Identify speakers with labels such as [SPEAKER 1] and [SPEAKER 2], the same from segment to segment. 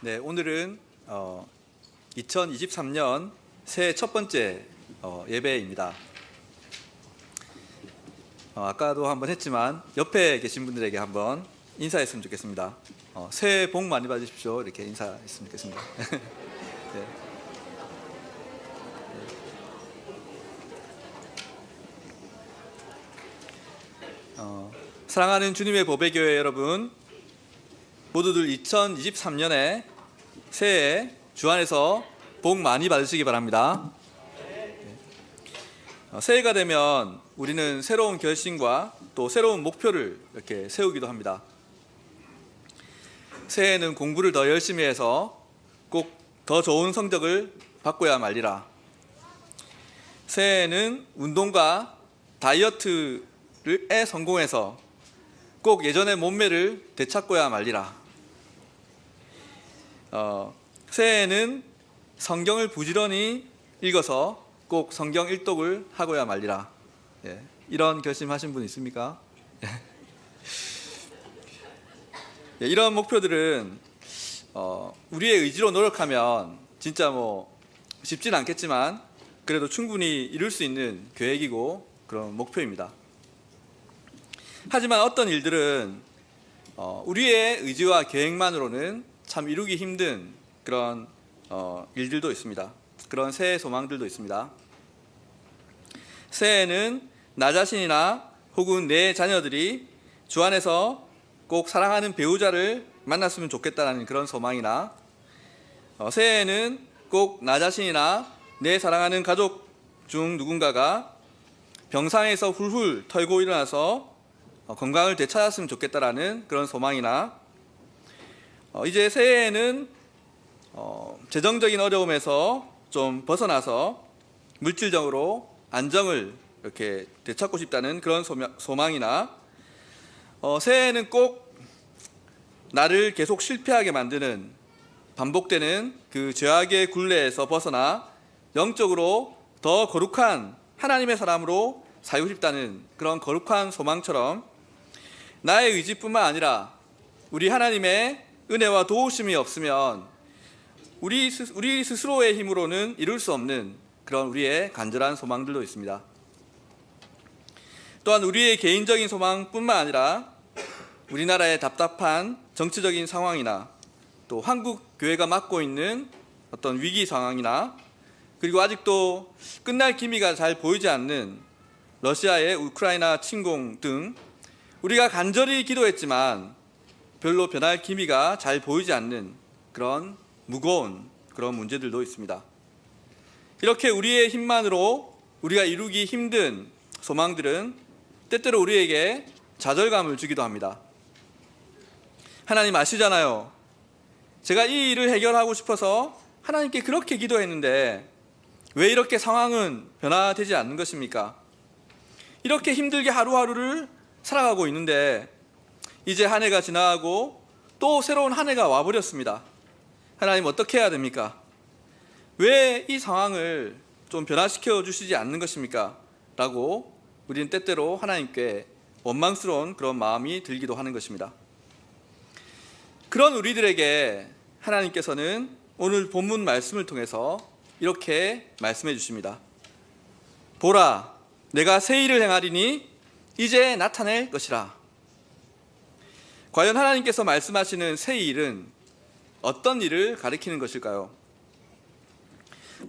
[SPEAKER 1] 네, 오늘은 2023년 새해 첫 번째 예배입니다. 아까도 한번 했지만 옆에 계신 분들에게 한번 인사했으면 좋겠습니다. 새해 복 많이 받으십시오. 이렇게 인사했으면 좋겠습니다. 네. 사랑하는 주님의 보배교회 여러분, 모두들 2023년에 새해 주 안에서 복 많이 받으시기 바랍니다. 새해가 되면 우리는 새로운 결심과 또 새로운 목표를 이렇게 세우기도 합니다. 새해에는 공부를 더 열심히 해서 꼭 더 좋은 성적을 받고야 말리라. 새해에는 운동과 다이어트에 성공해서 꼭 예전의 몸매를 되찾고야 말리라. 새해에는 성경을 부지런히 읽어서 꼭 성경 일독을 하고야 말리라. 이런 결심하신 분 있습니까? 이런 목표들은 우리의 의지로 노력하면 진짜 쉽진 않겠지만 그래도 충분히 이룰 수 있는 계획이고 그런 목표입니다. 하지만 어떤 일들은 우리의 의지와 계획만으로는 참 이루기 힘든 그런 일들도 있습니다. 그런 새해 소망들도 있습니다. 새해에는 나 자신이나 혹은 내 자녀들이 주 안에서 꼭 사랑하는 배우자를 만났으면 좋겠다는 그런 소망이나 새해에는 꼭 나 자신이나 내 사랑하는 가족 중 누군가가 병상에서 훌훌 털고 일어나서 건강을 되찾았으면 좋겠다라는 그런 소망이나 이제 새해에는 재정적인 어려움에서 좀 벗어나서 물질적으로 안정을 이렇게 되찾고 싶다는 그런 소망이나 새해에는 꼭 나를 계속 실패하게 만드는 반복되는 그 죄악의 굴레에서 벗어나 영적으로 더 거룩한 하나님의 사람으로 살고 싶다는 그런 거룩한 소망처럼 나의 의지뿐만 아니라 우리 하나님의 은혜와 도우심이 없으면 우리 스스로의 힘으로는 이룰 수 없는 그런 우리의 간절한 소망들도 있습니다. 또한 우리의 개인적인 소망뿐만 아니라 우리나라의 답답한 정치적인 상황이나 또 한국 교회가 맡고 있는 어떤 위기 상황이나 그리고 아직도 끝날 기미가 잘 보이지 않는 러시아의 우크라이나 침공 등 우리가 간절히 기도했지만 별로 변할 기미가 잘 보이지 않는 그런 무거운 그런 문제들도 있습니다. 이렇게 우리의 힘만으로 우리가 이루기 힘든 소망들은 때때로 우리에게 좌절감을 주기도 합니다. 하나님 아시잖아요. 제가 이 일을 해결하고 싶어서 하나님께 그렇게 기도했는데 왜 이렇게 상황은 변화되지 않는 것입니까? 이렇게 힘들게 하루하루를 살아가고 있는데 이제 한 해가 지나가고 또 새로운 한 해가 와버렸습니다. 하나님 어떻게 해야 됩니까? 왜 이 상황을 좀 변화시켜 주시지 않는 것입니까? 라고 우리는 때때로 하나님께 원망스러운 그런 마음이 들기도 하는 것입니다. 그런 우리들에게 하나님께서는 오늘 본문 말씀을 통해서 이렇게 말씀해 주십니다. 보라, 내가 새 일을 행하리니 이제 나타낼 것이라. 과연 하나님께서 말씀하시는 새 일은 어떤 일을 가리키는 것일까요?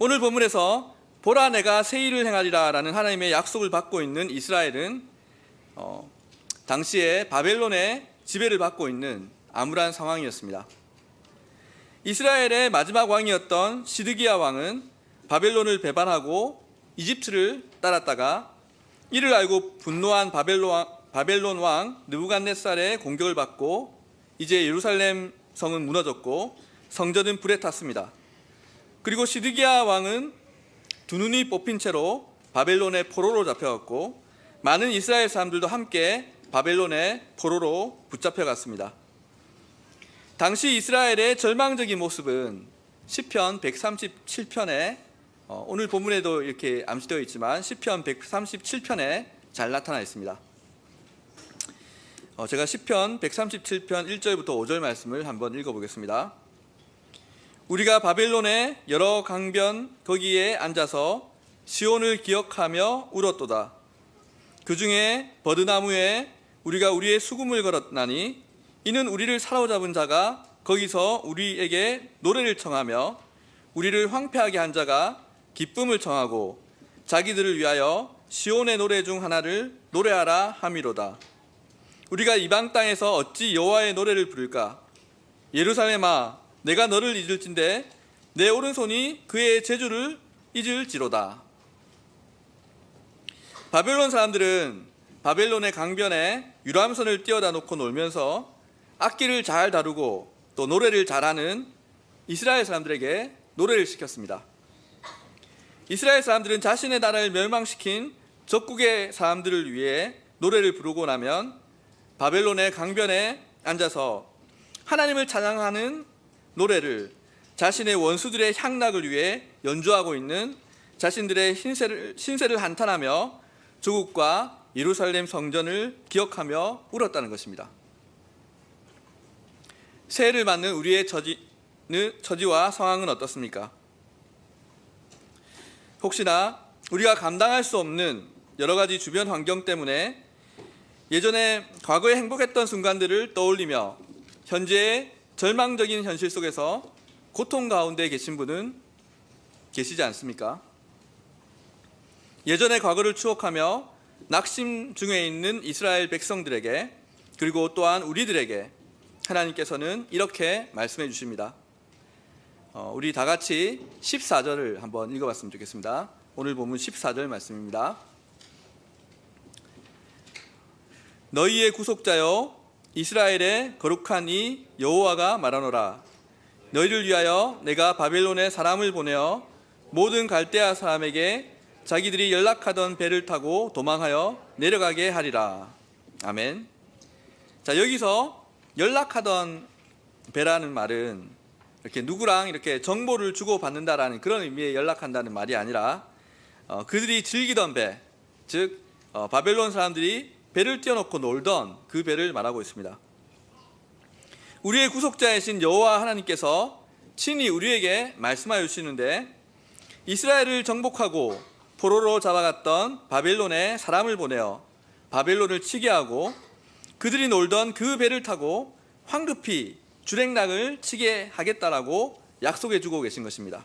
[SPEAKER 1] 오늘 본문에서 보라, 내가 새 일을 행하리라 라는 하나님의 약속을 받고 있는 이스라엘은 당시에 바벨론의 지배를 받고 있는 암울한 상황이었습니다. 이스라엘의 마지막 왕이었던 시드기야 왕은 바벨론을 배반하고 이집트를 따랐다가 이를 알고 분노한 바벨론 왕 느부갓네살의 공격을 받고 이제 예루살렘 성은 무너졌고 성전은 불에 탔습니다. 그리고 시드기야 왕은 두 눈이 뽑힌 채로 바벨론의 포로로 잡혀갔고 많은 이스라엘 사람들도 함께 바벨론의 포로로 붙잡혀갔습니다. 당시 이스라엘의 절망적인 모습은 시편 137편에 오늘 본문에도 이렇게 암시되어 있지만 시편 137편에 잘 나타나 있습니다. 제가 시편 137편 1절부터 5절 말씀을 한번 읽어보겠습니다. 우리가 바벨론의 여러 강변 거기에 앉아서 시온을 기억하며 울었도다. 그 중에 버드나무에 우리가 우리의 수금을 걸었나니 이는 우리를 사로잡은 자가 거기서 우리에게 노래를 청하며 우리를 황폐하게 한 자가 기쁨을 청하고 자기들을 위하여 시온의 노래 중 하나를 노래하라 함이로다. 우리가 이방 땅에서 어찌 여호와의 노래를 부를까? 예루살렘아, 내가 너를 잊을진대 내 오른손이 그의 재주를 잊을지로다. 바벨론 사람들은 바벨론의 강변에 유람선을 띄워다 놓고 놀면서 악기를 잘 다루고 또 노래를 잘하는 이스라엘 사람들에게 노래를 시켰습니다. 이스라엘 사람들은 자신의 나라를 멸망시킨 적국의 사람들을 위해 노래를 부르고 나면 바벨론의 강변에 앉아서 하나님을 찬양하는 노래를 자신의 원수들의 향락을 위해 연주하고 있는 자신들의 신세를 한탄하며 조국과 예루살렘 성전을 기억하며 울었다는 것입니다. 새해를 맞는 우리의 처지와 상황은 어떻습니까? 혹시나 우리가 감당할 수 없는 여러 가지 주변 환경 때문에 예전에 과거에 행복했던 순간들을 떠올리며 현재의 절망적인 현실 속에서 고통 가운데 계신 분은 계시지 않습니까? 예전의 과거를 추억하며 낙심 중에 있는 이스라엘 백성들에게 그리고 또한 우리들에게 하나님께서는 이렇게 말씀해 주십니다. 우리 다 같이 14절을 한번 읽어봤으면 좋겠습니다. 오늘 본문 14절 말씀입니다. 너희의 구속자여 이스라엘의 거룩한 이 여호와가 말하노라. 너희를 위하여 내가 바벨론에 사람을 보내어 모든 갈대아 사람에게 자기들이 연락하던 배를 타고 도망하여 내려가게 하리라. 아멘. 자, 여기서 연락하던 배라는 말은 이렇게 누구랑 이렇게 정보를 주고받는다라는 그런 의미의 연락한다는 말이 아니라 그들이 즐기던 배, 즉 바벨론 사람들이 배를 띄워놓고 놀던 그 배를 말하고 있습니다. 우리의 구속자이신 여호와 하나님께서 친히 우리에게 말씀하여 주시는데 이스라엘을 정복하고 포로로 잡아갔던 바벨론에 사람을 보내어 바벨론을 치게 하고 그들이 놀던 그 배를 타고 황급히 주랭락을 치게 하겠다라고 약속해 주고 계신 것입니다.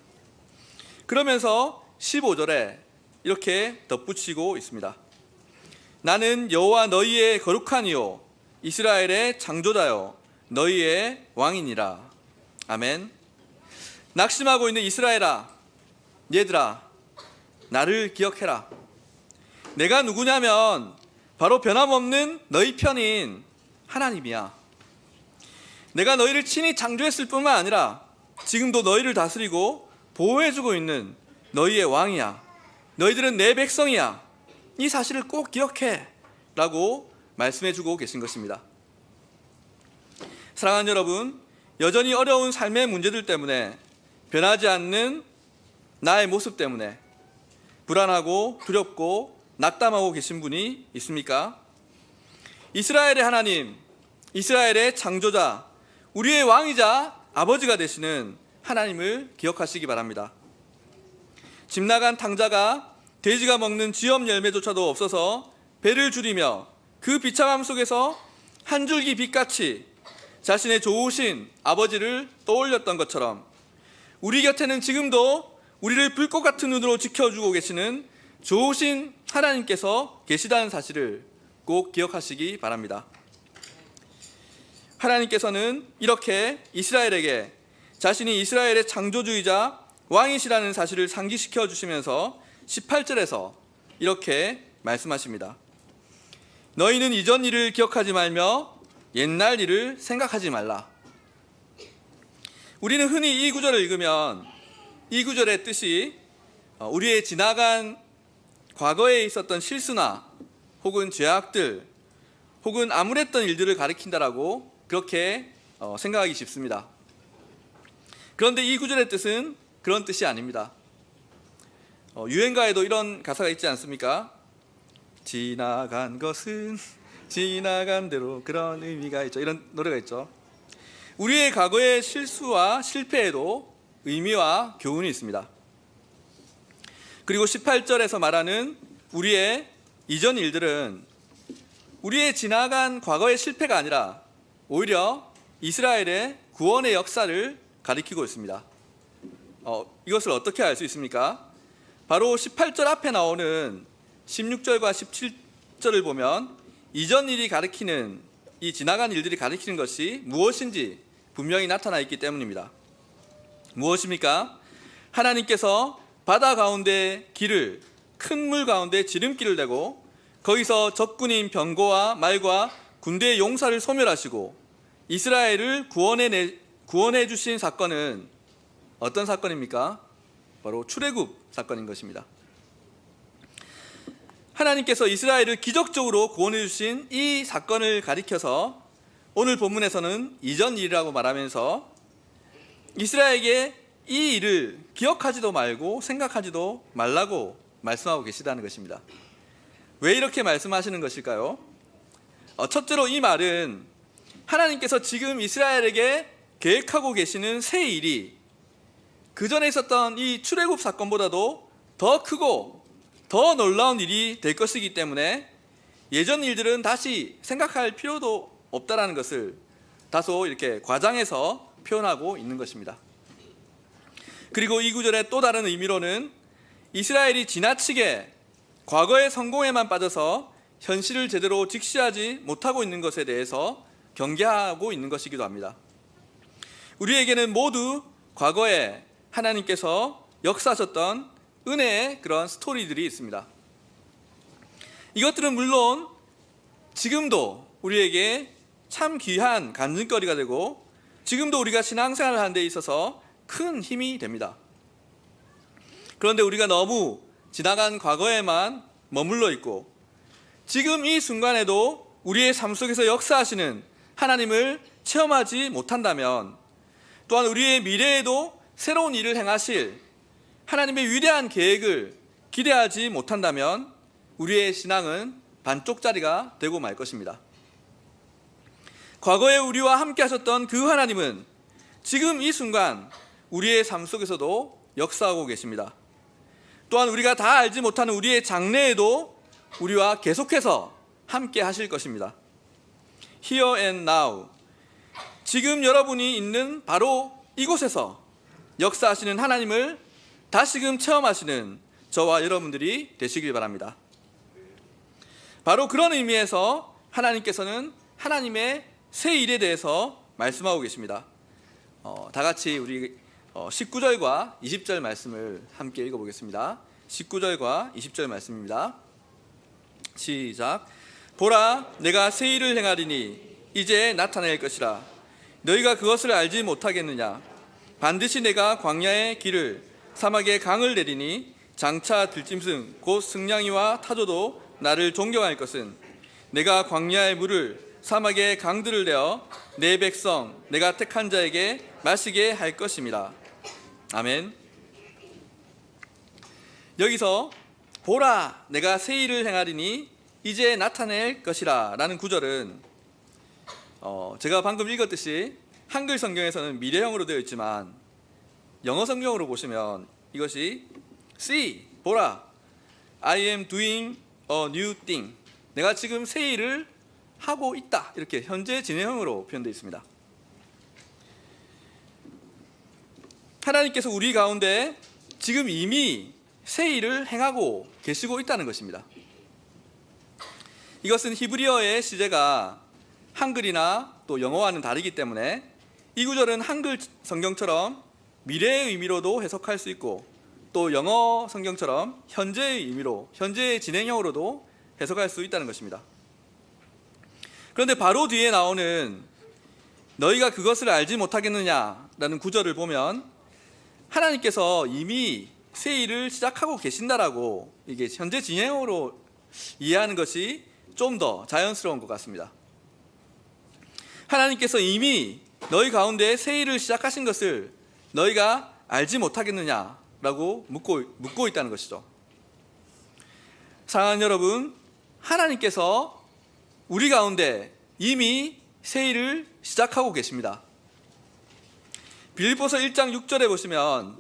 [SPEAKER 1] 그러면서 15절에 이렇게 덧붙이고 있습니다. 나는 여호와 너희의 거룩한 이요 이스라엘의 창조자요 너희의 왕이니라. 아멘. 낙심하고 있는 이스라엘아, 얘들아, 나를 기억해라. 내가 누구냐면 바로 변함없는 너희 편인 하나님이야. 내가 너희를 친히 창조했을 뿐만 아니라 지금도 너희를 다스리고 보호해주고 있는 너희의 왕이야. 너희들은 내 백성이야. 이 사실을 꼭 기억해 라고 말씀해주고 계신 것입니다. 사랑하는 여러분, 여전히 어려운 삶의 문제들 때문에 변하지 않는 나의 모습 때문에 불안하고 두렵고 낙담하고 계신 분이 있습니까? 이스라엘의 하나님, 이스라엘의 창조자, 우리의 왕이자 아버지가 되시는 하나님을 기억하시기 바랍니다. 집 나간 탕자가 돼지가 먹는 쥐엄 열매조차도 없어서 배를 줄이며 그 비참함 속에서 한 줄기 빛같이 자신의 좋으신 아버지를 떠올렸던 것처럼 우리 곁에는 지금도 우리를 불꽃 같은 눈으로 지켜주고 계시는 좋으신 하나님께서 계시다는 사실을 꼭 기억하시기 바랍니다. 하나님께서는 이렇게 이스라엘에게 자신이 이스라엘의 창조주이자 왕이시라는 사실을 상기시켜 주시면서 18절에서 이렇게 말씀하십니다. 너희는 이전 일을 기억하지 말며 옛날 일을 생각하지 말라. 우리는 흔히 이 구절을 읽으면 이 구절의 뜻이 우리의 지나간 과거에 있었던 실수나 혹은 죄악들 혹은 암울했던 일들을 가리킨다라고 그렇게 생각하기 쉽습니다. 그런데 이 구절의 뜻은 그런 뜻이 아닙니다. 유행가에도 이런 가사가 있지 않습니까? 지나간 것은 지나간 대로, 그런 의미가 있죠. 이런 노래가 있죠. 우리의 과거의 실수와 실패에도 의미와 교훈이 있습니다. 그리고 18절에서 말하는 우리의 이전 일들은 우리의 지나간 과거의 실패가 아니라 오히려 이스라엘의 구원의 역사를 가리키고 있습니다. 이것을 어떻게 알 수 있습니까? 바로 18절 앞에 나오는 16절과 17절을 보면 이전 일이 가리키는, 이 지나간 일들이 가리키는 것이 무엇인지 분명히 나타나 있기 때문입니다. 무엇입니까? 하나님께서 바다 가운데 길을, 큰 물 가운데 지름길을 내고 거기서 적군인 병거와 말과 군대의 용사를 소멸하시고 이스라엘을 구원해 주신 사건은 어떤 사건입니까? 바로 출애굽 사건인 것입니다. 하나님께서 이스라엘을 기적적으로 구원해 주신 이 사건을 가리켜서 오늘 본문에서는 이전 일이라고 말하면서 이스라엘에게 이 일을 기억하지도 말고 생각하지도 말라고 말씀하고 계시다는 것입니다. 왜 이렇게 말씀하시는 것일까요? 첫째로 이 말은 하나님께서 지금 이스라엘에게 계획하고 계시는 새 일이 그 전에 있었던 이 출애굽 사건보다도 더 크고 더 놀라운 일이 될 것이기 때문에 예전 일들은 다시 생각할 필요도 없다라는 것을 다소 이렇게 과장해서 표현하고 있는 것입니다. 그리고 이 구절의 또 다른 의미로는 이스라엘이 지나치게 과거의 성공에만 빠져서 현실을 제대로 직시하지 못하고 있는 것에 대해서 경계하고 있는 것이기도 합니다. 우리에게는 모두 과거에 하나님께서 역사하셨던 은혜의 그런 스토리들이 있습니다. 이것들은 물론 지금도 우리에게 참 귀한 간증거리가 되고 지금도 우리가 신앙생활을 하는 데 있어서 큰 힘이 됩니다. 그런데 우리가 너무 지나간 과거에만 머물러 있고 지금 이 순간에도 우리의 삶 속에서 역사하시는 하나님을 체험하지 못한다면, 또한 우리의 미래에도 새로운 일을 행하실 하나님의 위대한 계획을 기대하지 못한다면 우리의 신앙은 반쪽짜리가 되고 말 것입니다. 과거에 우리와 함께 하셨던 그 하나님은 지금 이 순간 우리의 삶 속에서도 역사하고 계십니다. 또한 우리가 다 알지 못하는 우리의 장래에도 우리와 계속해서 함께 하실 것입니다. Here and now, 지금 여러분이 있는 바로 이곳에서 역사하시는 하나님을 다시금 체험하시는 저와 여러분들이 되시길 바랍니다. 바로 그런 의미에서 하나님께서는 하나님의 새 일에 대해서 말씀하고 계십니다. 다 같이 우리 19절과 20절 말씀을 함께 읽어보겠습니다. 19절과 20절 말씀입니다. 시작. 보라, 내가 새 일을 행하리니 이제 나타낼 것이라. 너희가 그것을 알지 못하겠느냐? 반드시 내가 광야의 길을, 사막의 강을 내리니 장차 들짐승 곧 승냥이와 타조도 나를 존경할 것은 내가 광야의 물을, 사막의 강들을 내어 내 백성 내가 택한 자에게 마시게 할 것임이라. 아멘. 여기서 보라, 내가 새 일을 행하리니 이제 나타낼 것이라 라는 구절은 제가 방금 읽었듯이 한글 성경에서는 미래형으로 되어 있지만 영어 성경으로 보시면 이것이 see, 보라, I am doing a new thing, 내가 지금 새 일을 하고 있다, 이렇게 현재 진행형으로 표현되어 있습니다. 하나님께서 우리 가운데 지금 이미 새 일을 행하고 계시고 있다는 것입니다. 이것은 히브리어의 시제가 한글이나 또 영어와는 다르기 때문에 이 구절은 한글 성경처럼 미래의 의미로도 해석할 수 있고 또 영어 성경처럼 현재의 의미로, 현재의 진행형으로도 해석할 수 있다는 것입니다. 그런데 바로 뒤에 나오는 너희가 그것을 알지 못하겠느냐라는 구절을 보면 하나님께서 이미 새 일을 시작하고 계신다라고 이게 현재 진행형으로 이해하는 것이 좀 더 자연스러운 것 같습니다. 하나님께서 이미 너희 가운데 새 일을 시작하신 것을 너희가 알지 못하겠느냐라고 묻고 있다는 것이죠. 사랑하는 여러분, 하나님께서 우리 가운데 이미 새 일을 시작하고 계십니다. 빌립보서 1장 6절에 보시면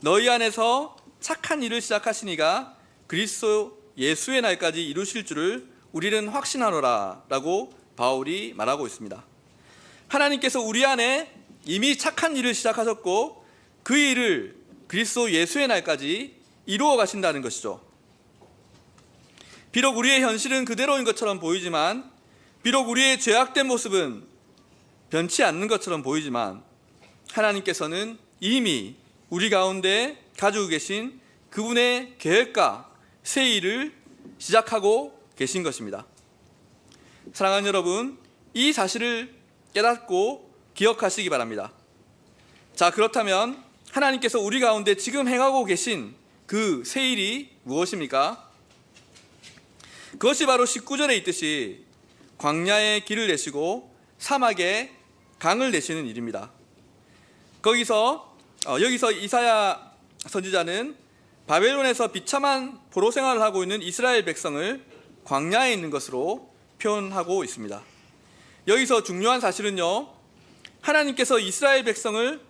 [SPEAKER 1] 너희 안에서 착한 일을 시작하시니가 그리스도 예수의 날까지 이루실 줄을 우리는 확신하노라 라고 바울이 말하고 있습니다. 하나님께서 우리 안에 이미 착한 일을 시작하셨고 그 일을 그리스도 예수의 날까지 이루어 가신다는 것이죠. 비록 우리의 현실은 그대로인 것처럼 보이지만, 비록 우리의 죄악된 모습은 변치 않는 것처럼 보이지만, 하나님께서는 이미 우리 가운데 가지고 계신 그분의 계획과 새 일을 시작하고 계신 것입니다. 사랑하는 여러분, 이 사실을 깨닫고 기억하시기 바랍니다. 자, 그렇다면 하나님께서 우리 가운데 지금 행하고 계신 그 새 일이 무엇입니까? 그것이 바로 19절에 있듯이 광야에 길을 내시고 사막에 강을 내시는 일입니다. 여기서 이사야 선지자는 바벨론에서 비참한 포로 생활을 하고 있는 이스라엘 백성을 광야에 있는 것으로 표현하고 있습니다. 여기서 중요한 사실은요, 하나님께서 이스라엘 백성을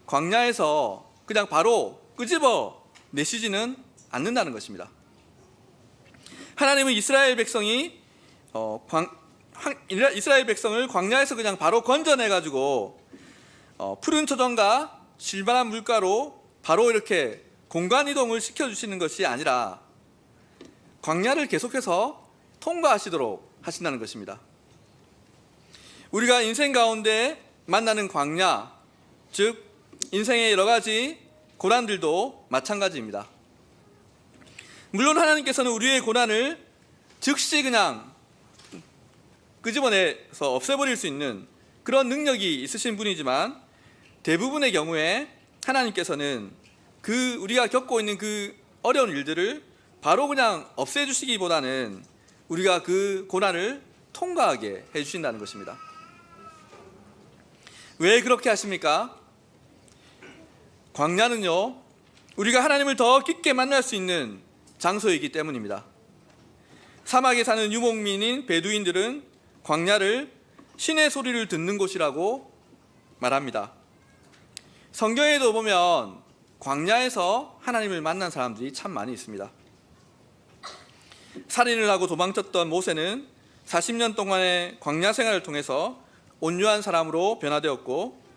[SPEAKER 1] 광야에서 그냥 바로 끄집어 내시지는 않는다는 것입니다. 하나님은 이스라엘 백성을 광야에서 그냥 바로 건져내가지고 푸른 초정과 실만한 물가로 바로 이렇게 공간 이동을 시켜주시는 것이 아니라 광야를 계속해서 통과하시도록 하신다는 것입니다. 우리가 인생 가운데 만나는 광야, 즉 인생의 여러 가지 고난들도 마찬가지입니다. 물론 하나님께서는 우리의 고난을 즉시 그냥 끄집어내서 없애버릴 수 있는 그런 능력이 있으신 분이지만, 대부분의 경우에 하나님께서는 우리가 겪고 있는 그 어려운 일들을 바로 그냥 없애주시기보다는 우리가 그 고난을 통과하게 해주신다는 것입니다. 왜 그렇게 하십니까? 광야는요, 우리가 하나님을 더 깊게 만날 수 있는 장소이기 때문입니다. 사막에 사는 유목민인 베두인들은 광야를 신의 소리를 듣는 곳이라고 말합니다. 성경에도 보면 광야에서 하나님을 만난 사람들이 참 많이 있습니다. 살인을 하고 도망쳤던 모세는 40년 동안의 광야 생활을 통해서 온유한 사람으로 변화되었고,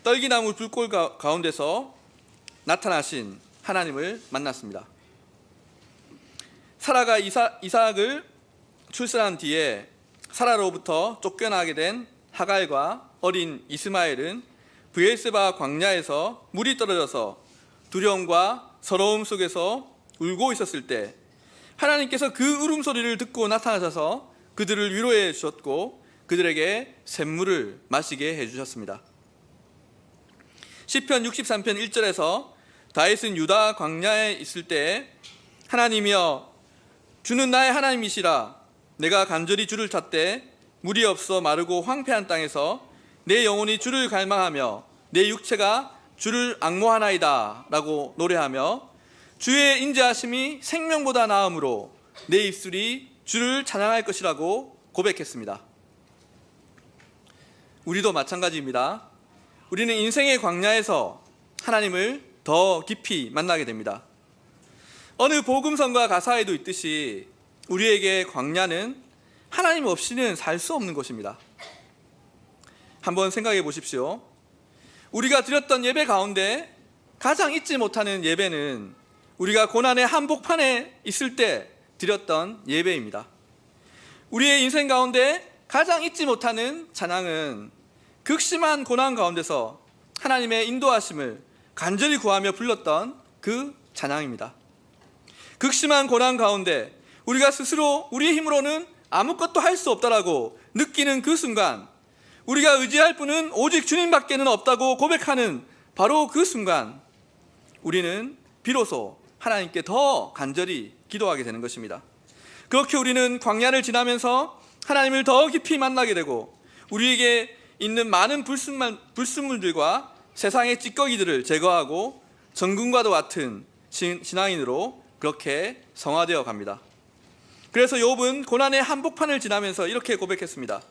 [SPEAKER 1] 떨기나무 불꽃 가운데서 나타나신 하나님을 만났습니다. 사라가 이삭을 출산한 뒤에 사라로부터 쫓겨나게 된 하갈과 어린 이스마엘은 브엘세바 광야에서 물이 떨어져서 두려움과 서러움 속에서 울고 있었을 때 하나님께서 그 울음소리를 듣고 나타나셔서 그들을 위로해 주셨고 그들에게 샘물을 마시게 해주셨습니다. 시편 63편 1절에서 다윗은 유다 광야에 있을 때 하나님이여 주는 나의 하나님이시라, 내가 간절히 주를 찾되 물이 없어 마르고 황폐한 땅에서 내 영혼이 주를 갈망하며 내 육체가 주를 앙모하나이다 라고 노래하며 주의 인자하심이 생명보다 나음으로 내 입술이 주를 찬양할 것이라고 고백했습니다. 우리도 마찬가지입니다. 우리는 인생의 광야에서 하나님을 더 깊이 만나게 됩니다. 어느 복음성가 가사에도 있듯이 우리에게 광야는 하나님 없이는 살 수 없는 곳입니다. 한번 생각해 보십시오. 우리가 드렸던 예배 가운데 가장 잊지 못하는 예배는 우리가 고난의 한복판에 있을 때 드렸던 예배입니다. 우리의 인생 가운데 가장 잊지 못하는 찬양은 극심한 고난 가운데서 하나님의 인도하심을 간절히 구하며 불렀던 그 찬양입니다. 극심한 고난 가운데 우리가 스스로 우리의 힘으로는 아무것도 할 수 없다라고 느끼는 그 순간, 우리가 의지할 분은 오직 주님밖에는 없다고 고백하는 바로 그 순간, 우리는 비로소 하나님께 더 간절히 기도하게 되는 것입니다. 그렇게 우리는 광야를 지나면서 하나님을 더 깊이 만나게 되고 우리에게 있는 많은 불순물들과 세상의 찌꺼기들을 제거하고 정금과도 같은 신앙인으로 그렇게 성화되어 갑니다. 그래서 욥은 고난의 한복판을 지나면서 이렇게 고백했습니다.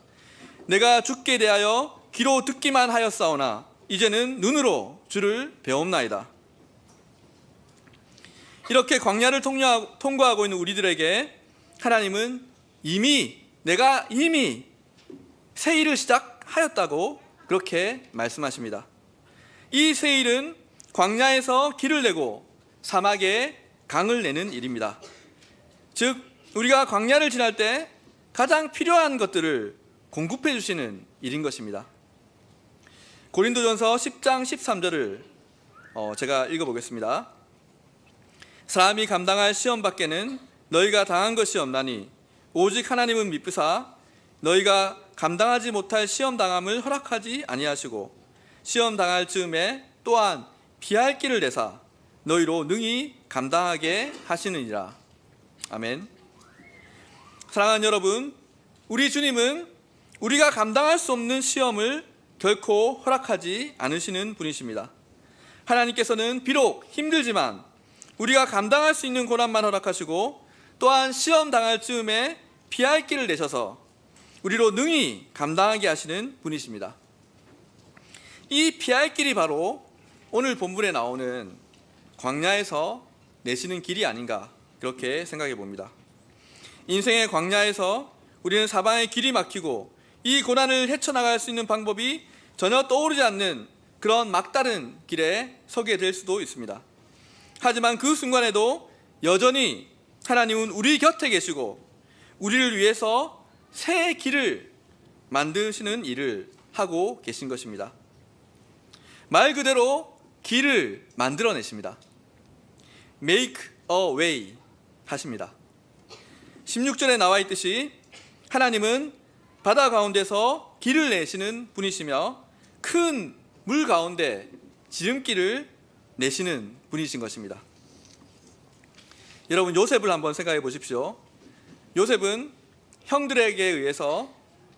[SPEAKER 1] 내가 주께 대하여 귀로 듣기만 하였사오나 이제는 눈으로 주를 배옵나이다. 이렇게 광야를 통과하고 있는 우리들에게 하나님은 내가 이미 새 일을 시작하였다고 그렇게 말씀하십니다. 이 새 일은 광야에서 길을 내고 사막에 강을 내는 일입니다. 즉 우리가 광야를 지날 때 가장 필요한 것들을 공급해 주시는 일인 것입니다. 고린도전서 10장 13절을 제가 읽어보겠습니다. 사람이 감당할 시험 밖에는 너희가 당한 것이 없나니 오직 하나님은 미쁘사 너희가 감당하지 못할 시험 당함을 허락하지 아니하시고 시험 당할 즈음에 또한 피할 길을 내사 너희로 능히 감당하게 하시느니라. 아멘. 사랑하는 여러분, 우리 주님은 우리가 감당할 수 없는 시험을 결코 허락하지 않으시는 분이십니다. 하나님께서는 비록 힘들지만 우리가 감당할 수 있는 고난만 허락하시고 또한 시험 당할 즈음에 피할 길을 내셔서 우리로 능히 감당하게 하시는 분이십니다. 이 피할 길이 바로 오늘 본문에 나오는 광야에서 내시는 길이 아닌가 그렇게 생각해 봅니다. 인생의 광야에서 우리는 사방에 길이 막히고 이 고난을 헤쳐나갈 수 있는 방법이 전혀 떠오르지 않는 그런 막다른 길에 서게 될 수도 있습니다. 하지만 그 순간에도 여전히 하나님은 우리 곁에 계시고 우리를 위해서 새 길을 만드시는 일을 하고 계신 것입니다. 말 그대로 길을 만들어내십니다. Make a way 하십니다. 16절에 나와 있듯이 하나님은 바다 가운데서 길을 내시는 분이시며 큰 물 가운데 지름길을 내시는 분이신 것입니다. 여러분, 요셉을 한번 생각해 보십시오. 요셉은 형들에게 의해서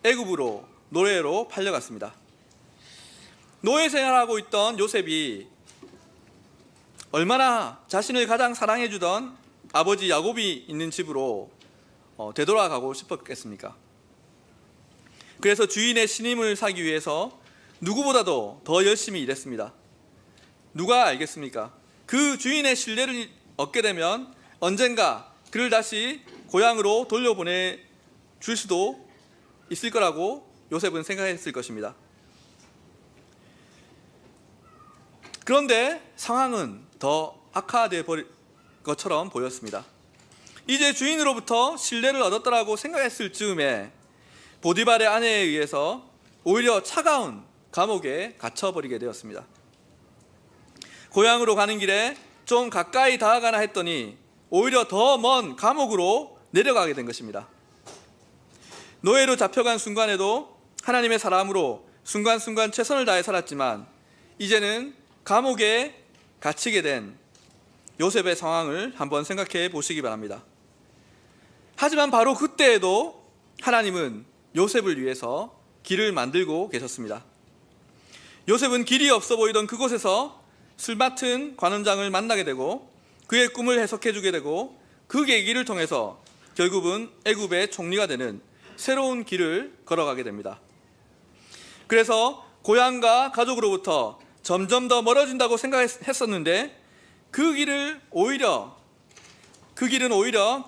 [SPEAKER 1] 애굽으로 노예로 팔려갔습니다. 노예 생활하고 있던 요셉이 얼마나 자신을 가장 사랑해 주던 아버지 야곱이 있는 집으로 되돌아가고 싶었겠습니까? 그래서 주인의 신임을 사기 위해서 누구보다도 더 열심히 일했습니다. 누가 알겠습니까? 그 주인의 신뢰를 얻게 되면 언젠가 그를 다시 고향으로 돌려보내 줄 수도 있을 거라고 요셉은 생각했을 것입니다. 그런데 상황은 더 악화되어 버릴 것처럼 보였습니다. 이제 주인으로부터 신뢰를 얻었다라고 생각했을 즈음에 보디발의 아내에 의해서 오히려 차가운 감옥에 갇혀버리게 되었습니다. 고향으로 가는 길에 좀 가까이 다가가나 했더니 오히려 더 먼 감옥으로 내려가게 된 것입니다. 노예로 잡혀간 순간에도 하나님의 사람으로 순간순간 최선을 다해 살았지만 이제는 감옥에 갇히게 된 요셉의 상황을 한번 생각해 보시기 바랍니다. 하지만 바로 그때에도 하나님은 요셉을 위해서 길을 만들고 계셨습니다. 요셉은 길이 없어 보이던 그곳에서 술 맡은 관원장을 만나게 되고 그의 꿈을 해석해 주게 되고 그 계기를 통해서 결국은 애굽의 총리가 되는 새로운 길을 걸어가게 됩니다. 그래서 고향과 가족으로부터 점점 더 멀어진다고 생각했었는데 그 길은 오히려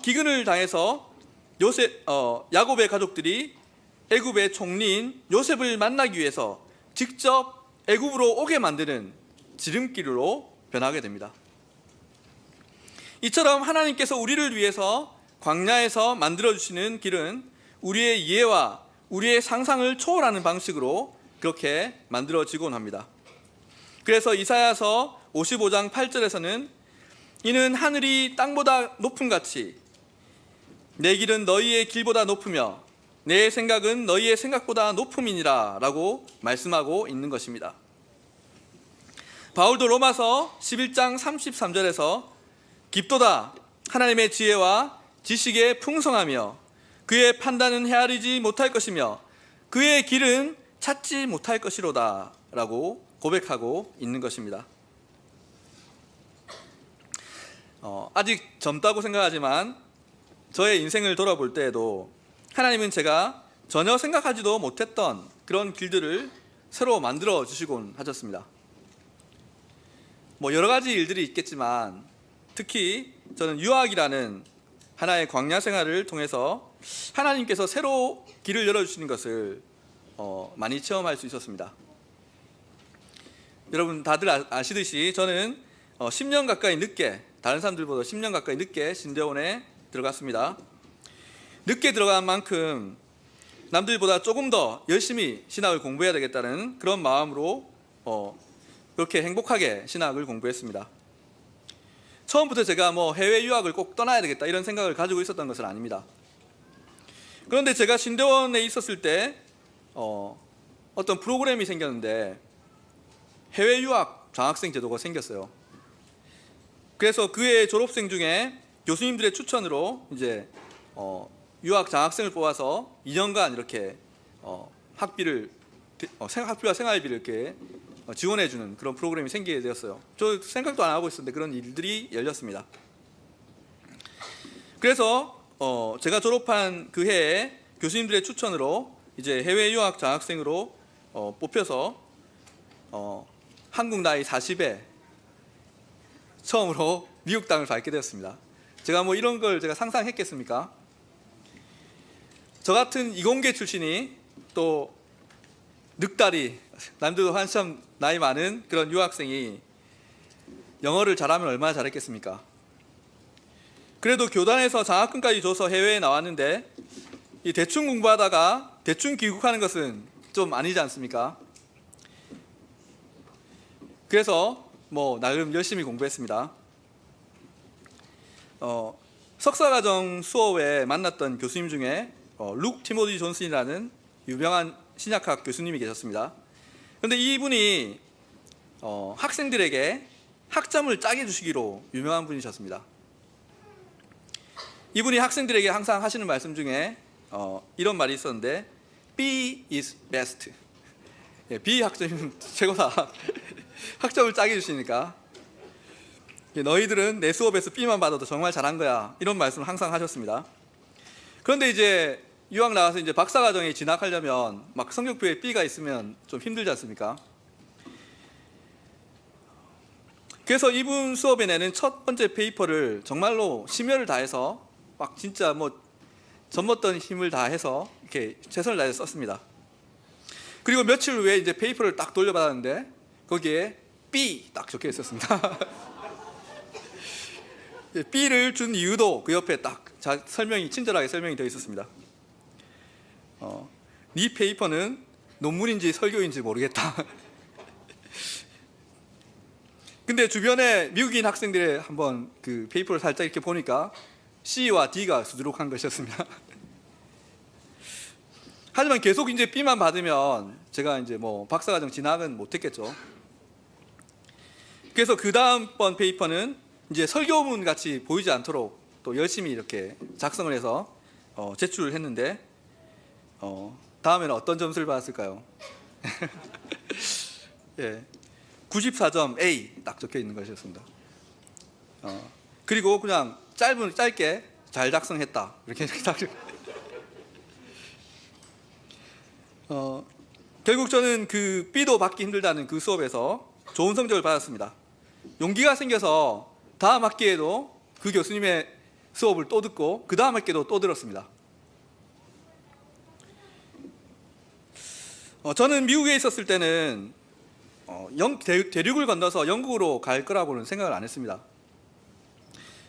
[SPEAKER 1] 기근을 당해서 야곱의 가족들이 애굽의 총리인 요셉을 만나기 위해서 직접 애굽으로 오게 만드는 지름길로 변하게 됩니다. 이처럼 하나님께서 우리를 위해서 광야에서 만들어주시는 길은 우리의 이해와 우리의 상상을 초월하는 방식으로 그렇게 만들어지곤 합니다. 그래서 이사야서 55장 8절에서는 이는 하늘이 땅보다 높음같이 내 길은 너희의 길보다 높으며 내 생각은 너희의 생각보다 높음이니라 라고 말씀하고 있는 것입니다. 바울도 로마서 11장 33절에서 깊도다 하나님의 지혜와 지식의 풍성하며 그의 판단은 헤아리지 못할 것이며 그의 길은 찾지 못할 것이로다 라고 고백하고 있는 것입니다. 아직 젊다고 생각하지만 저의 인생을 돌아볼 때에도 하나님은 제가 전혀 생각하지도 못했던 그런 길들을 새로 만들어 주시곤 하셨습니다. 뭐 여러 가지 일들이 있겠지만 특히 저는 유학이라는 하나의 광야 생활을 통해서 하나님께서 새로 길을 열어주시는 것을 많이 체험할 수 있었습니다. 여러분 다들 아시듯이 저는 10년 가까이 늦게, 다른 사람들보다 10년 가까이 늦게 신대원에 들어갔습니다. 늦게 들어간 만큼 남들보다 조금 더 열심히 신학을 공부해야 되겠다는 그런 마음으로 그렇게 행복하게 신학을 공부했습니다. 처음부터 제가 뭐 해외 유학을 꼭 떠나야 되겠다 이런 생각을 가지고 있었던 것은 아닙니다. 그런데 제가 신대원에 있었을 때 어떤 프로그램이 생겼는데 해외 유학 장학생 제도가 생겼어요. 그래서 그해 졸업생 중에 교수님들의 추천으로 이제 유학 장학생을 뽑아서 2년간 이렇게 학비와 생활비를 이렇게 지원해주는 그런 프로그램이 생기게 되었어요. 저 생각도 안 하고 있었는데 그런 일들이 열렸습니다. 그래서 제가 졸업한 그 해에 교수님들의 추천으로 이제 해외 유학 장학생으로 뽑혀서 한국 나이 40에 처음으로 미국 땅을 밟게 되었습니다. 제가 뭐 이런 걸 제가 상상했겠습니까? 저 같은 이공계 출신이 또 늑다리, 남들도 한참 나이 많은 그런 유학생이 영어를 잘하면 얼마나 잘했겠습니까? 그래도 교단에서 장학금까지 줘서 해외에 나왔는데 이 대충 공부하다가 대충 귀국하는 것은 좀 아니지 않습니까? 그래서 뭐 나름 열심히 공부했습니다. 석사과정 수업에 만났던 교수님 중에 룩 티모디 존슨이라는 유명한 신약학 교수님이 계셨습니다. 그런데 이분이 학생들에게 학점을 짜게 주시기로 유명한 분이셨습니다. 이분이 학생들에게 항상 하시는 말씀 중에 이런 말이 있었는데 B is best. B 학점이 최고다. 학점을 짜게 주시니까 너희들은 내 수업에서 B만 받아도 정말 잘한 거야. 이런 말씀을 항상 하셨습니다. 그런데 이제 유학 나가서 이제 박사과정에 진학하려면 막 성적표에 B가 있으면 좀 힘들지 않습니까? 그래서 이분 수업에 내는 첫 번째 페이퍼를 정말로 심혈을 다해서 막 진짜 뭐 젖먹던 힘을 다해서 이렇게 최선을 다해서 썼습니다. 그리고 며칠 후에 이제 페이퍼를 딱 돌려받았는데 거기에 B 딱 적혀 있었습니다. B를 준 이유도 그 옆에 딱 친절하게 설명이 되어 있었습니다. 네 페이퍼는 논문인지 설교인지 모르겠다. 근데 주변에 미국인 학생들의 한번 그 페이퍼를 살짝 이렇게 보니까 C와 D가 수두룩한 것이었습니다. 하지만 계속 이제 B만 받으면 제가 이제 뭐 박사과정 진학은 못했겠죠. 그래서 그 다음번 페이퍼는 이제 설교문 같이 보이지 않도록 또 열심히 이렇게 작성을 해서 제출을 했는데 다음에는 어떤 점수를 받았을까요? 예, 94점 A 딱 적혀 있는 것이었습니다. 그리고 그냥 짧게 잘 작성했다 이렇게 딱. 결국 저는 그 B도 받기 힘들다는 그 수업에서 좋은 성적을 받았습니다. 용기가 생겨서 다음 학기에도 그 교수님의 수업을 또 듣고 그 다음 학기에도 또 들었습니다. 저는 미국에 있었을 때는 대륙을 건너서 영국으로 갈 거라고는 생각을 안 했습니다.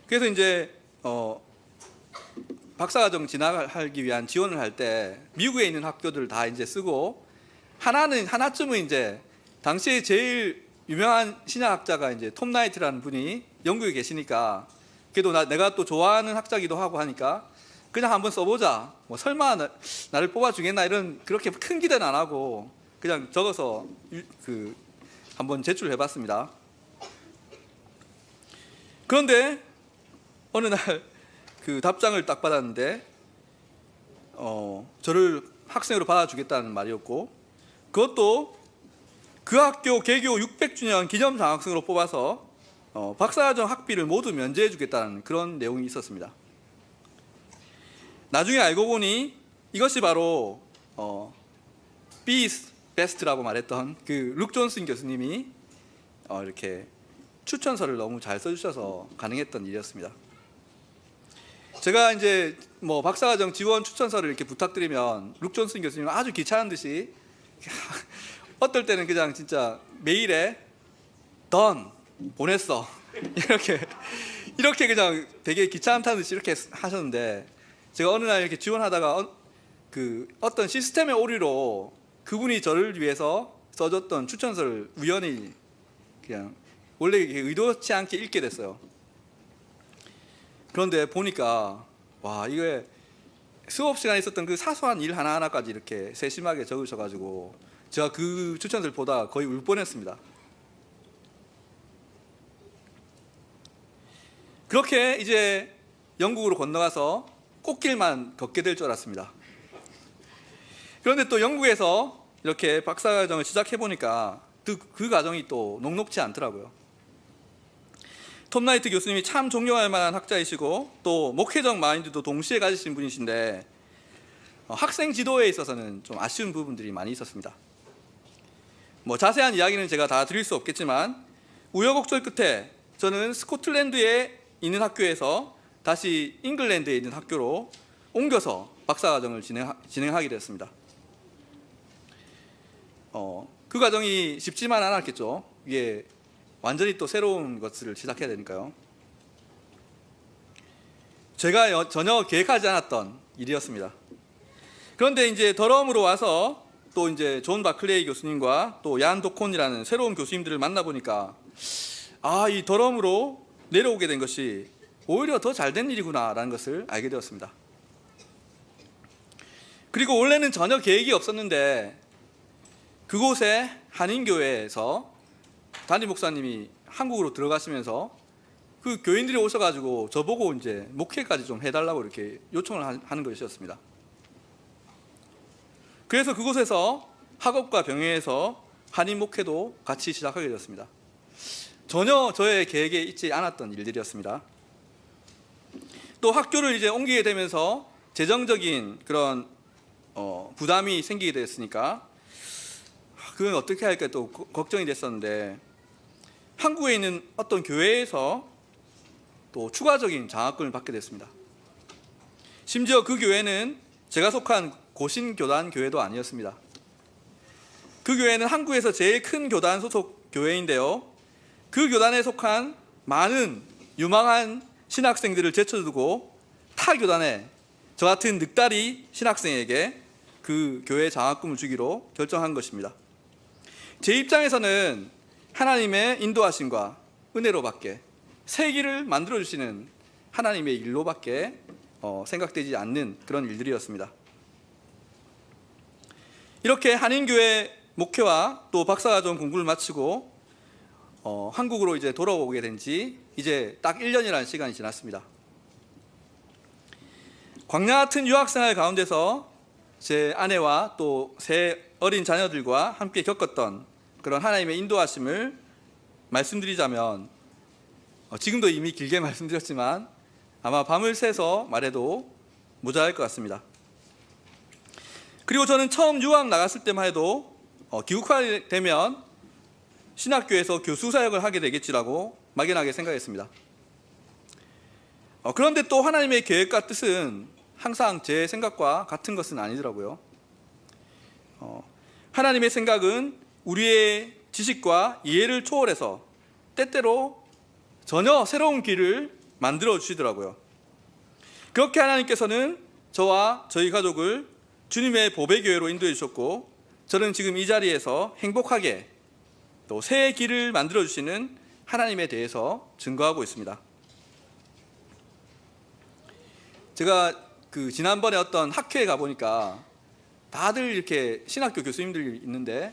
[SPEAKER 1] 그래서 이제 박사과정 진학하기 위한 지원을 할 때 미국에 있는 학교들 다 이제 쓰고 하나쯤은 이제 당시에 제일 유명한 신학학자가 이제 톰 나이트라는 분이 영국에 계시니까 그래도 내가 또 좋아하는 학자기도 하고 하니까 그냥 한번 써보자. 뭐 설마 나를 뽑아주겠나 이런 그렇게 큰 기대는 안 하고 그냥 적어서 한번 제출을 해봤습니다. 그런데 어느 날 그 답장을 딱 받았는데 저를 학생으로 받아주겠다는 말이었고 그것도 그 학교 개교 600주년 기념 장학생으로 뽑아서 박사과정 학비를 모두 면제해 주겠다는 그런 내용이 있었습니다. 나중에 알고 보니 이것이 바로 B is 베스트라고 말했던 그 룩 존슨 교수님이 이렇게 추천서를 너무 잘 써주셔서 가능했던 일이었습니다. 제가 이제 뭐 박사과정 지원 추천서를 이렇게 부탁드리면 룩 존슨 교수님은 아주 귀찮은 듯이 어떨 때는 그냥 진짜 메일에 done 보냈어 이렇게 그냥 되게 귀찮다는 듯이 이렇게 하셨는데, 제가 어느 날 이렇게 지원하다가 어떤 시스템의 오류로 그분이 저를 위해서 써줬던 추천서를 우연히 그냥 원래 의도치 않게 읽게 됐어요. 그런데 보니까 와, 이게 수업 시간에 있었던 그 사소한 일 하나하나까지 이렇게 세심하게 적으셔가지고 제가 그 추천서를 보다 거의 울 뻔했습니다. 그렇게 이제 영국으로 건너가서 꽃길만 걷게 될 줄 알았습니다. 그런데 또 영국에서 이렇게 박사과정을 시작해보니까 그 과정이 또 녹록지 않더라고요. 톰 라이트 교수님이 참 존경할 만한 학자이시고 또 목회적 마인드도 동시에 가지신 분이신데 학생 지도에 있어서는 좀 아쉬운 부분들이 많이 있었습니다. 뭐 자세한 이야기는 제가 다 드릴 수 없겠지만 우여곡절 끝에 저는 스코틀랜드에 있는 학교에서 다시 잉글랜드에 있는 학교로 옮겨서 박사과정을 진행하게 되었습니다. 그 과정이 쉽지만 않았겠죠. 이게 완전히 또 새로운 것을 시작해야 되니까요. 제가 전혀 계획하지 않았던 일이었습니다. 그런데 이제 더러움으로 와서 또 이제 존 바클레이 교수님과 또 얀 도콘이라는 새로운 교수님들을 만나보니까 이 더러움으로 내려오게 된 것이 오히려 더 잘된 일이구나라는 것을 알게 되었습니다. 그리고 원래는 전혀 계획이 없었는데 그곳에 한인교회에서 담임 목사님이 한국으로 들어가시면서 그 교인들이 오셔가지고 저보고 이제 목회까지 좀 해달라고 이렇게 요청을 하는 것이었습니다. 그래서 그곳에서 학업과 병행해서 한인 목회도 같이 시작하게 되었습니다. 전혀 저의 계획에 있지 않았던 일들이었습니다. 또 학교를 이제 옮기게 되면서 재정적인 그런 부담이 생기게 됐으니까 그건 어떻게 할까 또 걱정이 됐었는데, 한국에 있는 어떤 교회에서 또 추가적인 장학금을 받게 됐습니다. 심지어 그 교회는 제가 속한 고신교단 교회도 아니었습니다. 그 교회는 한국에서 제일 큰 교단 소속 교회인데요, 그 교단에 속한 많은 유망한 신학생들을 제쳐두고 타 교단에 저 같은 늑다리 신학생에게 그 교회 장학금을 주기로 결정한 것입니다. 제 입장에서는 하나님의 인도하심과 은혜로밖에, 새 길을 만들어주시는 하나님의 일로밖에 생각되지 않는 그런 일들이었습니다. 이렇게 한인교회 목회와 또 박사과정 공부를 마치고 한국으로 이제 돌아오게 된 지 이제 딱 1년이라는 시간이 지났습니다. 광야 같은 유학생활 가운데서 제 아내와 또 세 어린 자녀들과 함께 겪었던 그런 하나님의 인도하심을 말씀드리자면 지금도 이미 길게 말씀드렸지만 아마 밤을 새서 말해도 모자랄 것 같습니다. 그리고 저는 처음 유학 나갔을 때만 해도 귀국하게 되면 신학교에서 교수 사역을 하게 되겠지라고 막연하게 생각했습니다. 그런데 또 하나님의 계획과 뜻은 항상 제 생각과 같은 것은 아니더라고요. 하나님의 생각은 우리의 지식과 이해를 초월해서 때때로 전혀 새로운 길을 만들어 주시더라고요. 그렇게 하나님께서는 저와 저희 가족을 주님의 보배 교회로 인도해 주셨고, 저는 지금 이 자리에서 행복하게 또 새 길을 만들어 주시는 하나님에 대해서 증거하고 있습니다. 제가 지난번에 어떤 학회에 가보니까 다들 이렇게 신학교 교수님들이 있는데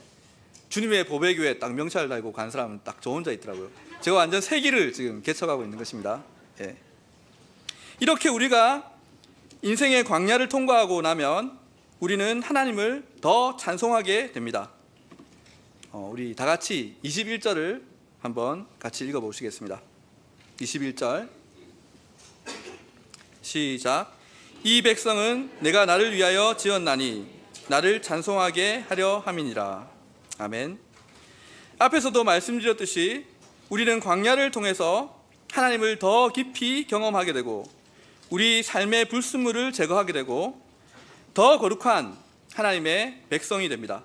[SPEAKER 1] 주님의 보배교회 딱 명찰 달고 간 사람은 딱 저 혼자 있더라고요. 제가 완전 새 길을 지금 개척하고 있는 것입니다. 예. 이렇게 우리가 인생의 광야를 통과하고 나면 우리는 하나님을 더 찬송하게 됩니다. 우리 다 같이 21절을 한번 같이 읽어보시겠습니다. 21절 시작. 이 백성은 내가 나를 위하여 지었나니 나를 찬송하게 하려 함이니라. 아멘. 앞에서도 말씀드렸듯이 우리는 광야를 통해서 하나님을 더 깊이 경험하게 되고 우리 삶의 불순물을 제거하게 되고 더 거룩한 하나님의 백성이 됩니다.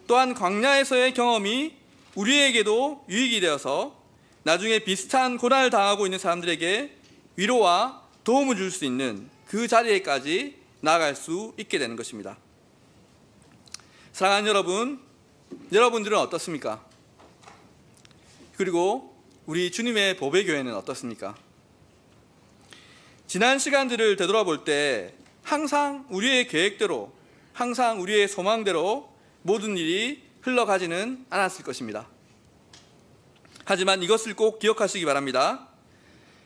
[SPEAKER 1] 또한 광야에서의 경험이 우리에게도 유익이 되어서 나중에 비슷한 고난을 당하고 있는 사람들에게 위로와 도움을 줄 수 있는 그 자리에까지 나아갈 수 있게 되는 것입니다. 사랑하는 여러분, 여러분들은 어떻습니까? 그리고 우리 주님의 보배교회는 어떻습니까? 지난 시간들을 되돌아볼 때 항상 우리의 계획대로, 항상 우리의 소망대로 모든 일이 흘러가지는 않았을 것입니다. 하지만 이것을 꼭 기억하시기 바랍니다.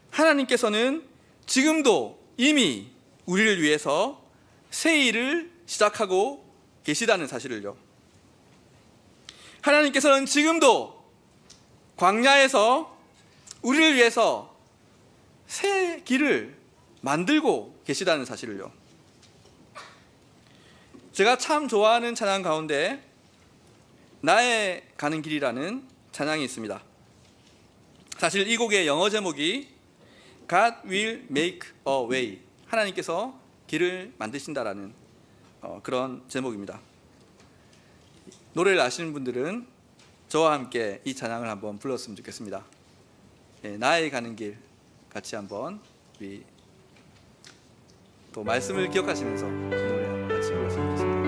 [SPEAKER 1] 하나님께서는 지금도 이미 우리를 위해서 새 일을 시작하고 계시다는 사실을요. 하나님께서는 지금도 광야에서 우리를 위해서 새 길을 만들고 계시다는 사실을요. 제가 참 좋아하는 찬양 가운데 나의 가는 길이라는 찬양이 있습니다. 사실 이 곡의 영어 제목이 God will make a way, 하나님께서 길을 만드신다라는 그런 제목입니다. 노래를 아시는 분들은 저와 함께 이 찬양을 한번 불렀으면 좋겠습니다. 나의 가는 길 같이 한번 우리 또 말씀을 기억하시면서 그 노래 한번 같이 불렀으면 좋겠습니다.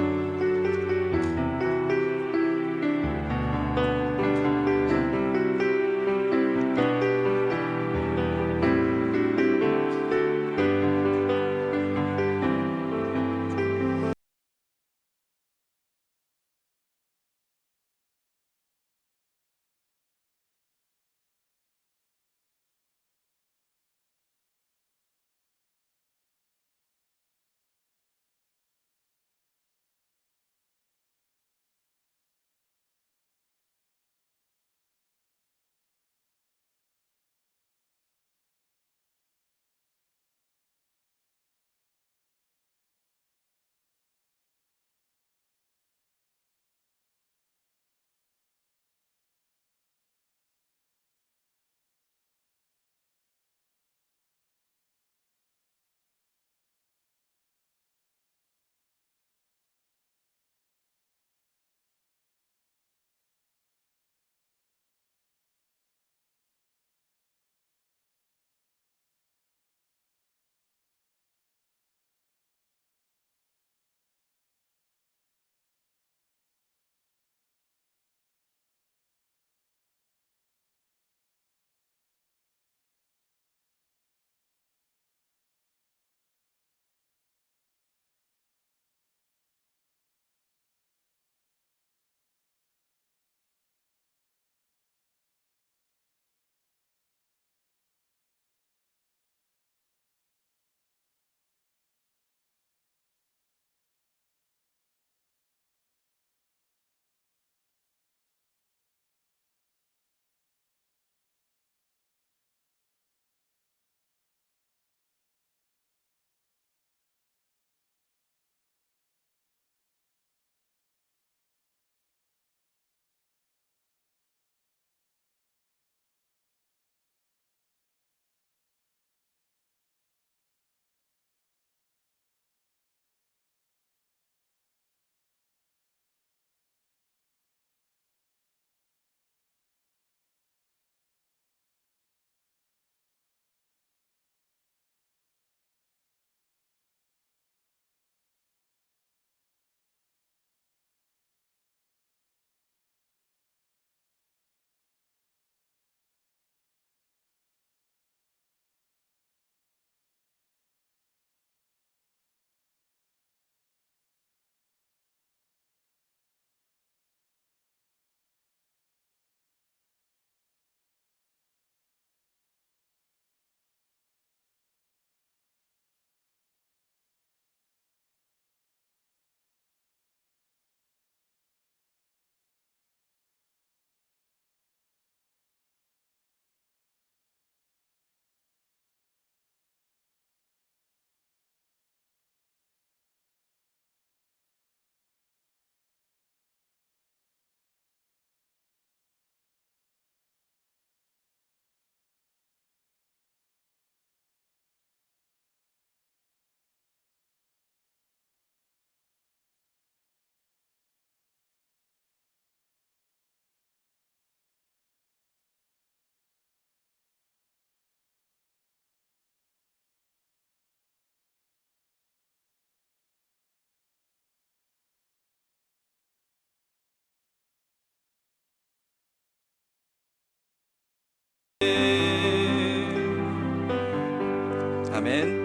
[SPEAKER 1] 아멘.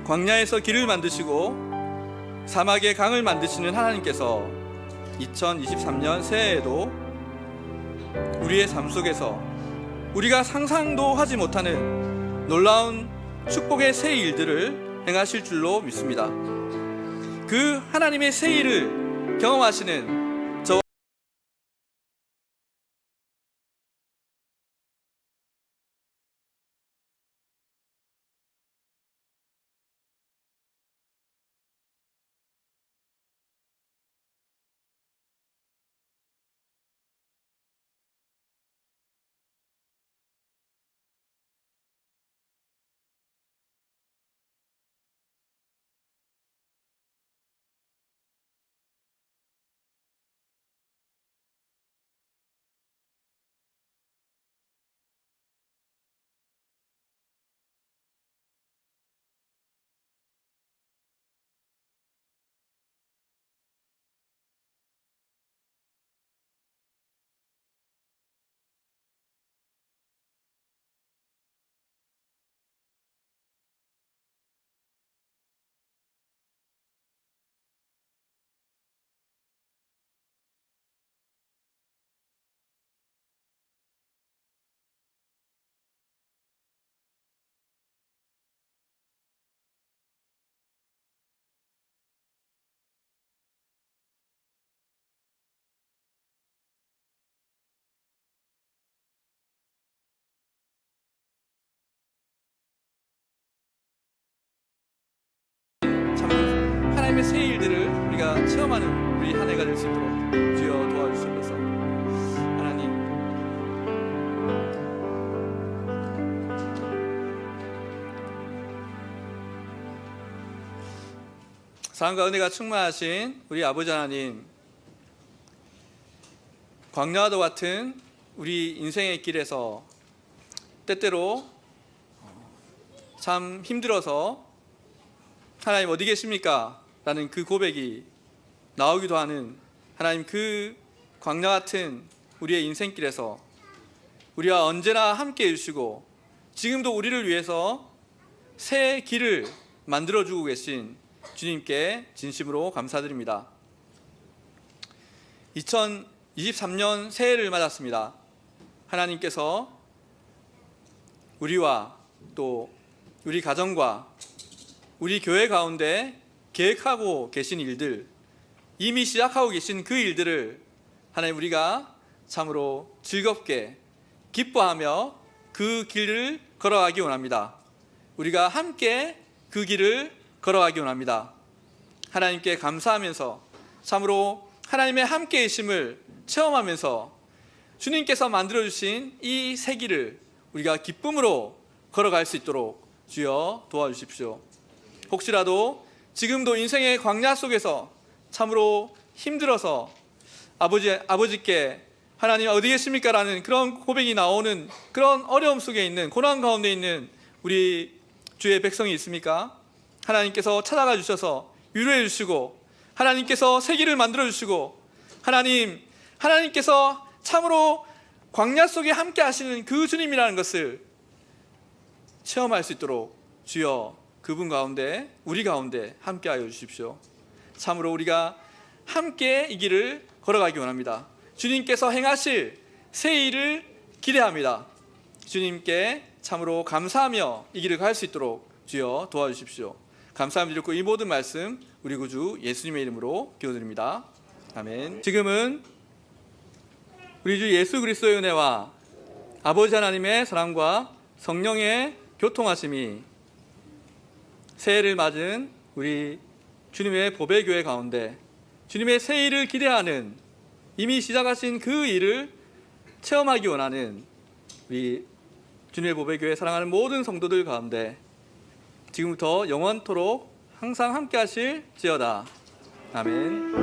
[SPEAKER 1] 광야에서 길을 만드시고 사막에 강을 만드시는 하나님께서 2023년 새해에도 우리의 삶 속에서 우리가 상상도 하지 못하는 놀라운 축복의 새 일들을 행하실 줄로 믿습니다. 그 하나님의 새 일을 경험하시는 하나님의 새 일들을 우리가 체험하는 우리 한 해가 될 수 있도록 주여 도와주시옵소서. 하나님, 사랑과 은혜가 충만하신 우리 아버지 하나님, 광야와도 같은 우리 인생의 길에서 때때로 참 힘들어서 하나님 어디 계십니까? 라는 그 고백이 나오기도 하는 하나님, 그 광야 같은 우리의 인생길에서 우리와 언제나 함께 해주시고 지금도 우리를 위해서 새 길을 만들어주고 계신 주님께 진심으로 감사드립니다. 2023년 새해를 맞았습니다. 하나님께서 우리와 또 우리 가정과 우리 교회 가운데 계획하고 계신 일들, 이미 시작하고 계신 그 일들을 하나님 우리가 참으로 즐겁게 기뻐하며 그 길을 걸어가기 원합니다. 우리가 함께 그 길을 걸어가기 원합니다. 하나님께 감사하면서 참으로 하나님의 함께 계심을 체험하면서 주님께서 만들어주신 이 새 길을 우리가 기쁨으로 걸어갈 수 있도록 주여 도와주십시오. 혹시라도 지금도 인생의 광야 속에서 참으로 힘들어서 아버지께 하나님 어디 계십니까? 라는 그런 고백이 나오는 그런 어려움 속에 있는, 고난 가운데 있는 우리 주의 백성이 있습니까? 하나님께서 찾아가 주셔서 위로해 주시고 하나님께서 새 길을 만들어 주시고 하나님께서 참으로 광야 속에 함께 하시는 그 주님이라는 것을 체험할 수 있도록 주여 그분 가운데, 우리 가운데 함께하여 주십시오. 참으로 우리가 함께 이 길을 걸어가기 원합니다. 주님께서 행하실 새 일을 기대합니다. 주님께 참으로 감사하며 이 길을 갈 수 있도록 주여 도와주십시오. 감사함 드리고 이 모든 말씀 우리 구주 예수님의 이름으로 기도드립니다. 아멘. 지금은 우리 주 예수 그리스도의 은혜와 아버지 하나님의 사랑과 성령의 교통하심이 새해를 맞은 우리 주님의 보배 교회 가운데 주님의 새 일을 기대하는, 이미 시작하신 그 일을 체험하기 원하는 우리 주님의 보배 교회 사랑하는 모든 성도들 가운데 지금부터 영원토록 항상 함께 하실지어다. 아멘.